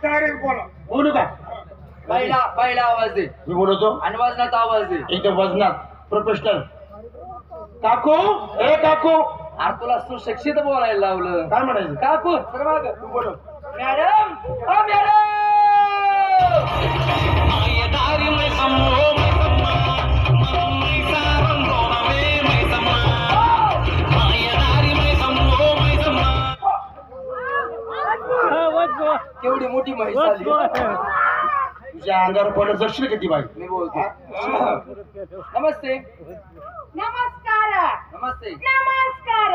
Direct बोला. बोलू का? पहिला आवाज दे. मी बोलतो आणि वजनात आवाज दे. एकदम वजनात प्रोफेशनल. काकू, ए काकू. अरे तुला सुशिक्षित बोलायला लावलं. काय म्हणायचं? काकू तर माग तू बोल. मॅडम, ओ मॅडम. केवढी मोठी म्हैस आली. तुझ्या अंगावर पडलं जगशील किती बाई. मी बोलतो. नमस्ते. नमस्कार. नमस्ते. नमस्कार.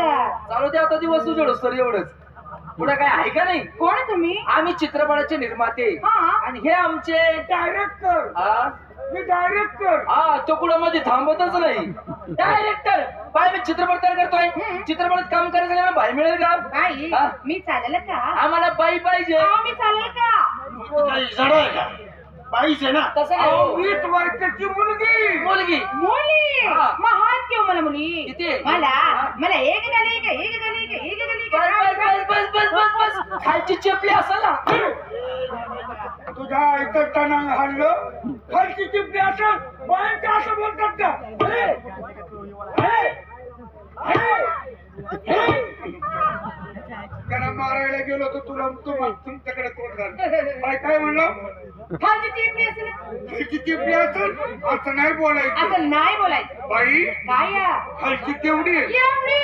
चालू दे आता दिवस उजेडच तर एवढंच. पुढे काय आहे का नाही? कोण तुम्ही? आम्ही चित्रपटाचे निर्माते आणि हे आमचे डायरेक्टर. हा मी डायरेक्टर. हा तो कुठं मध्ये थांबतच नाही. डायरेक्टर बाय मी चित्रपट तयार करतोय. चित्रपटात काम करायचं मला बाई मिळेल का? बाई हा? मी चालेल का? आम्हाला बाई पाहिजे. मी चालेल का? काही जड आहे का? बाईच आहे ना. तसं नाही हो. 20 वर्षाची मुलगी. मुलगी मुली हा. महान किंवा मला मुली किती? मला हा. मला एक गली का एक गली का एक गली बस बस बस बस बस बस बस. खालची चेपली असेल ना. तुझ्या ऐकत टणांग हाणलं. खालची चिपली असं बायांचे असं बोलतात का? हे? हे? हे? हे? त्यांना मारायला गेलो तर तुमच्याकडे तोंड झालं. काय म्हणलं? खालची चिपली असेल खालची चिपली असेल असं नाही बोलायचं. असं नाही बोलायचं. बाई काय खालची तेवढी आहे. एवढी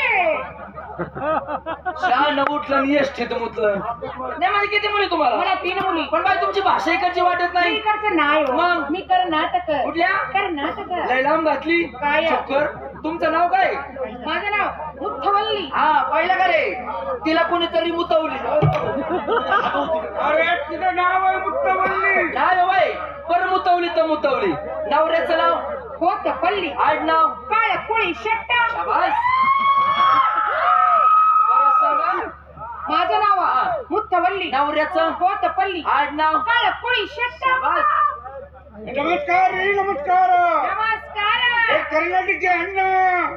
शान उठलं नि एष्ठीत मुतलं. नाही म्हणजे किती मुली तुम्हाला? मला 3 मुली. पण बाई तुमची भाषा इकडची वाटत मी नाही. इकडचं नाही हो. मग? मी कर्नाटक. कुठल्या? कर्नाटक. लय लांब घातली. काय? चक्कर. तुमचं नाव काय? माझं नाव मुथवल्ली. हा पाहिलं का रे? तिला कोणीतरी मुतवली. अरे तिचं नाव आहे मुक्तवल्ली. नाही बाई पर मुतवली तर मुतवली. नवऱ्याचं नाव? कोतपल्ली. आडनाव? काळ कोळी शट्टा. शाबास. परत सांगा. माझं नाव हा. मुथवल्ली. नवऱ्याचं? कोतपल्ली. आडनाव? काळ कोळी शट्टा. शाबास. नमस्कार रे नमस्कार. नमस्कार. हे कर्नाटकी अण्णा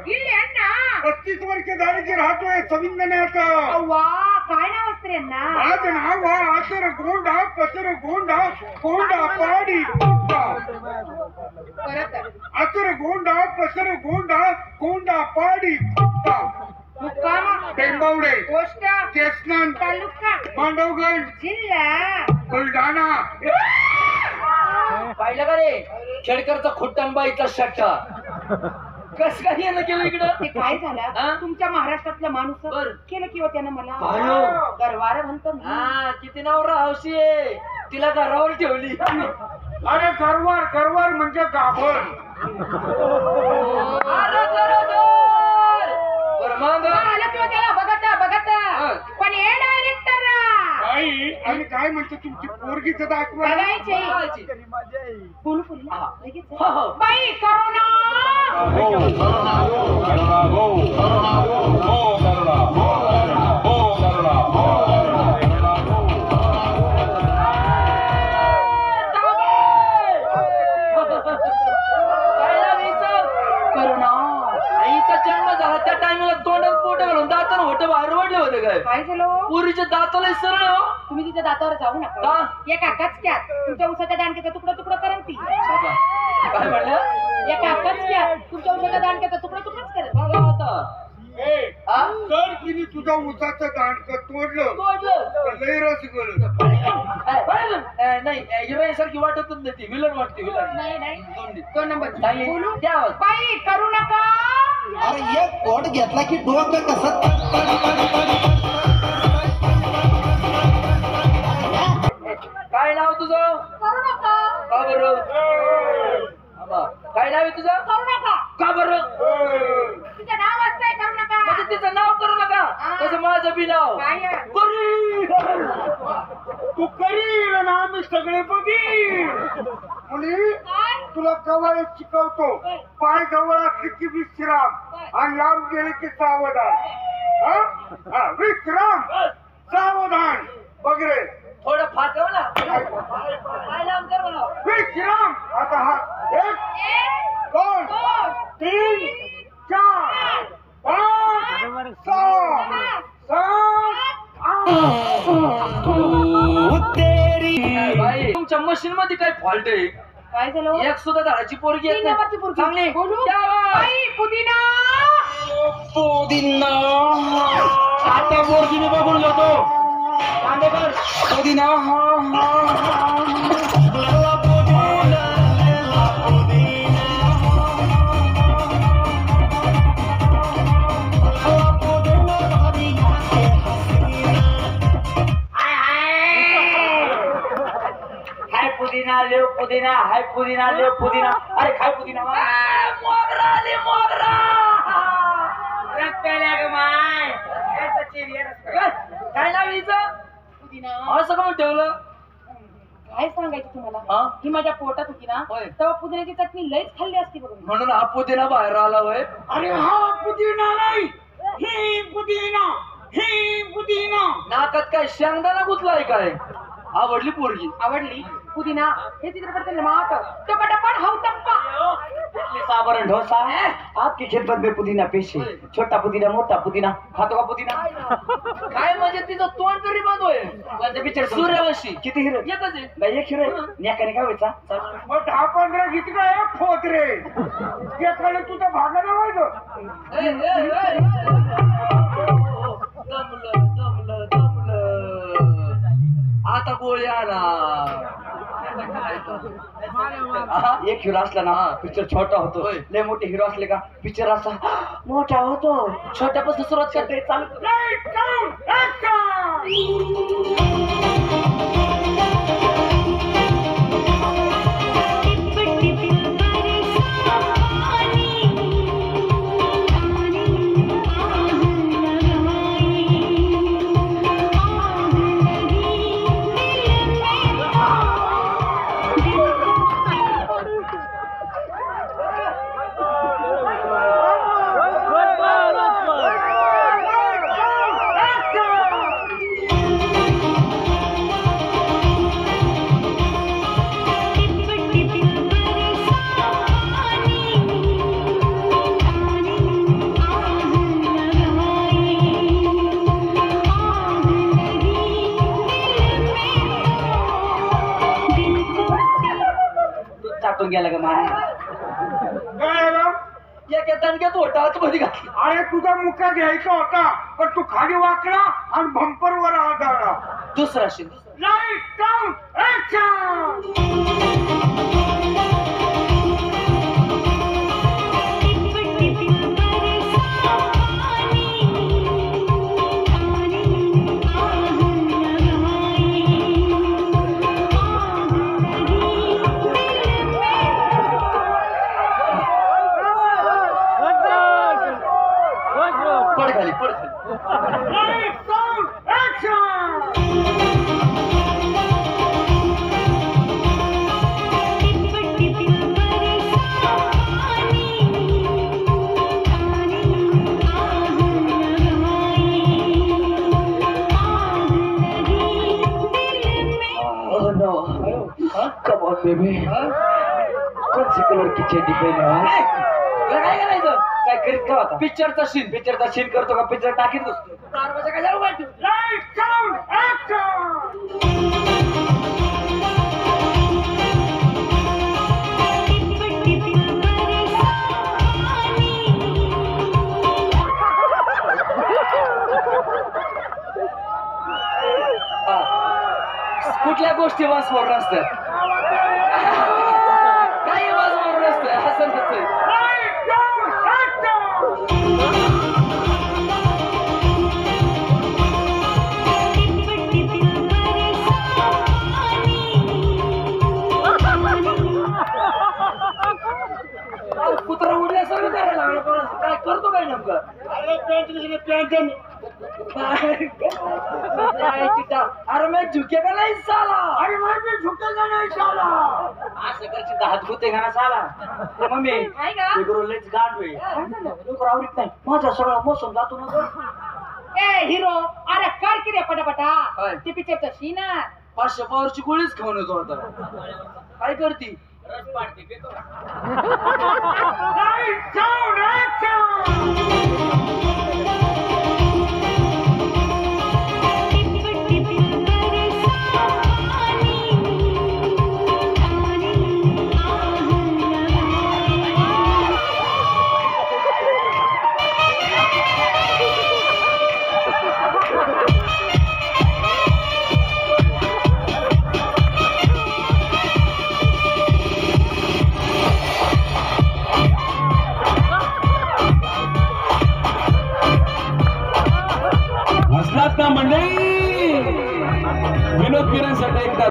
इल्ली अण्णा. 35 वर्ष झाली राहतोय सविंदण्यात. वा काय नाव असतं रे अण्णा? माझं नाव आहे आसर गोंडा पसर गोंडा कोंडा पाडी कोंडा. परत आसर गोंडा पसर गोंडा कोंडा पाडी कोंडा. मुक्काम टेंबावडे पोस्ट केसनन तालुका मांडवगड जिल्हा बुलढाणा. पाहिलं का रे? खेडकरचा खुट्टंबाईचा शट्टा. कस काय यानं केलं इकडं? ते काय हा? झालं तुमच्या महाराष्ट्रातला माणूस बर. केलं किंवा त्यानं मला आयो. गरवार म्हणतो मी. हा किती नवरा हौशी आहे. तिला घरावर ठेवली. अरे गरवार गरवार म्हणजे गाभर. अरे बरोबर. बरं मग आलं किंवा त्याला बघत बघत हा. पण हे डायरेक्टर बाई आणि काय म्हणतो तुमची पोरगीच दाखवा. बघायचे बघायची. फुल फुल हा. लगेच हो, हो. बाई करोना काय नाव हिचं? करोना आईचा जन्म झाला त्या टाइमला तोंडात पोट घालून दातानं होते बाहेर वडले होते काय? काय झालं पुरीच्या दाताला सरळ हो. तुम्ही तिच्या दातावर जाऊ नका का? एका कचक्यात तुमच्या उसाच्या दांडक्याचा तुकडा तुकडा करा ती. काय म्हणलं? एका कचक्यात तुमच्या उसाच्या दांडक्याचा तुकडा तुकडाच करा. बघा आता. ए हा? तर तिने तुझा उसाचं दांडकं तोडलं तोडलं. तर लय रस गेलं. नाही हिरोईन सारखी वाटतच नाही ती. विलन वाटते विलन. नाही नाही दोन 2 नंबर चांगली. बोलू द्या आवाज. बाई करू नका. अरे एक कोट घेतला की डोकं कसं काय नाव तुझं? करू नका. का बरं? आबा, काय नाव आहे तुझं? करू नका. का बरं? तुझं नाव असतंय करू नका. म्हणजे तिचं नाव करू नका. हा. तसं माझं बी नाव काय करी. तू करील ना आम्ही सगळे बघी. मुली तुला कवायत शिकवतो. पाय जवळ असले की विश्राम आणि लांब गेले की सावधान. हा? हा, विश्राम सावधान बघ रे. थोडं फाटव ना. काय नाम कर म्हणा. विश्राम. आता हा 1 2 3 4 5 6 7 8. तेरी तुमच्या मशीन मध्ये काय फॉल्ट आहे? काय झालं एक सुद्धा झाडाची पोरगी येत तीन नाही. नंबरची पोरगी. चांगली बोलू त्या बा. बाई, पुदिना पुदिना आता पोरगी मी बघून घेतो. कांदेकर पुदिना हाय पुदिना लेव पुदिना हाय पुदिना लेव पुदिना अरे खाय पुदिना मोगरा आली मोगरा. काय लावायचं पुदिना असं का ठेवलं? काय सांगायचं तुम्हाला हा? ही माझ्या पोटात होती ना होय. तेव्हा पुदिन्याची चटणी लईच खाल्ली असती बघून. म्हणून हा पुदिना बाहेर आला वय. अरे हा पुदिना नाही, ही पुदिना, ही पुदिना. नाकात काय शेंगदाणा गुतलाय काय? आवडली पोरगी. आवडली पुदिना हे चित्रपट मात टपाटपाट हाव टप्पा. साबरण ढोसा आपकी खिदमत में पुदीना पेश है छोटा पुदीना मोठा पुदीना खातो का पुदीना काय म्हणजे तिचं तोंड तरी बंद होय. कोणत्या पिक्चर सूर्यवंशी किती हिरो एकच आहे. बाई एक हिरो नेकाने काय व्हायचा मग 10-15 गीत काय फोत रे एकाने तुझा भागा लावायचं. ए, ए, ए, ए. दमलं. आता गोळी आला. एक हिरो असला ना पिक्चर छोटा होतो होय. लय मोठे हिरो असले का पिक्चर असा मोठा होतो. छोट्यापासून सुरुवात करते चालू. Light, sound, action! चाटून गेला का माय काय झालं? एका दणक्यात ओटा आतमध्ये घातली. अरे तुझा मुका घ्यायचा होता पण तू खाली वाकला आणि बंपर वर आदळला. दुसरा शिन. Light sound action. पड खाली. Light sound action. Oh no. Come on baby. कौन सी कलर की चड्डी पहने हो? काय करायचं? काय करीत का होता पिक्चरचा सीन. पिक्चरचा सीन करतो का पिक्चर टाकीत बसतो. दरवाजा कशाला उघडतो? Light sound action. कुठल्या गोष्टी वासवर नसतात. काही वासवर नसतं. असं नसतंय. Light sound action. कुत्रा उडल्यासारखं करायला लागलं. पण काय करतो काय नेमकं? अरे पॅन्ट अरे मैं झुकेगा नाही साला. अरे भाई मी झुकेगा नाही साला. असं करशील तर हात गुते घाना साला ते मम्मी काय का ते करू लयच गांड होईल लवकर आवडत नाही माझा सगळा मोसम जातो ना गं. ए हिरो अरे कर की रे पटापटा काय? ते पिक्चरचा सीन आहे. 500 पावरची गोळीच खाऊन येतो आता. काय करती? Light sound action. ना मंडळी विनोद किरण साठी एकदा